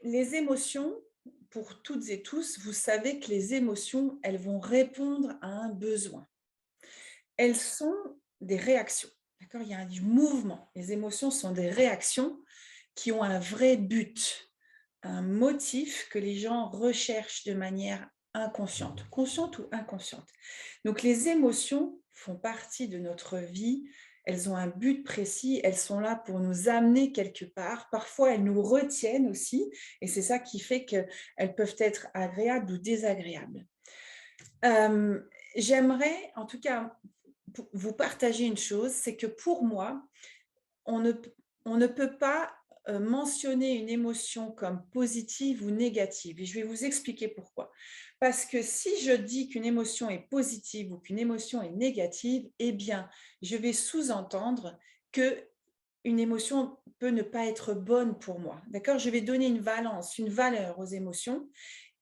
Les émotions, pour toutes et tous, vous savez que les émotions, elles vont répondre à un besoin. Elles sont des réactions, d'accord? Il y a du mouvement. Les émotions sont des réactions qui ont un vrai but, un motif que les gens recherchent de manière inconsciente, consciente ou inconsciente. Donc les émotions font partie de notre vie, elles ont un but précis, elles sont là pour nous amener quelque part. Parfois, elles nous retiennent aussi, et c'est ça qui fait qu'elles peuvent être agréables ou désagréables. J'aimerais, en tout cas, vous partager une chose, c'est que pour moi, on ne p on ne peut pas, mentionner une émotion comme positive ou négative, et je vais vous expliquer pourquoi. Parce que si je dis qu'une émotion est positive ou qu'une émotion est négative, eh bien, je vais sous-entendre qu'une émotion peut ne pas être bonne pour moi, d'accord? Je vais donner une valence, une valeur aux émotions,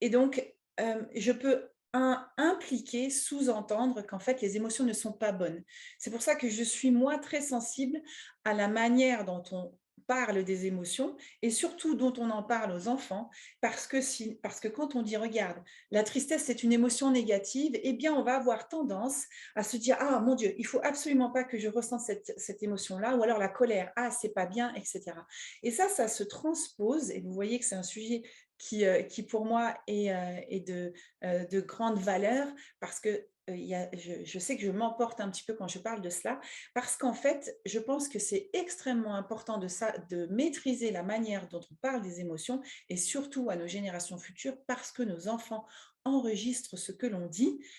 et donc, je peux impliquer, sous-entendre qu'en fait les émotions ne sont pas bonnes. C'est pour ça que je suis moi très sensible à la manière dont on parle des émotions et surtout dont on en parle aux enfants, parce que quand on dit: «Regarde, la tristesse, c'est une émotion négative», eh bien, on va avoir tendance à se dire: «Ah mon Dieu, il faut absolument pas que je ressente cette émotion-là», ou alors la colère: «Ah, c'est pas bien», et cetera. Et ça se transpose, et vous voyez que c'est un sujet qui pour moi est de grande valeur, parce que je sais que je m'emporte un petit peu quand je parle de cela, parce qu'en fait, je pense que c'est extrêmement important de maîtriser la manière dont on parle des émotions, et surtout à nos générations futures, parce que nos enfants enregistrent ce que l'on dit,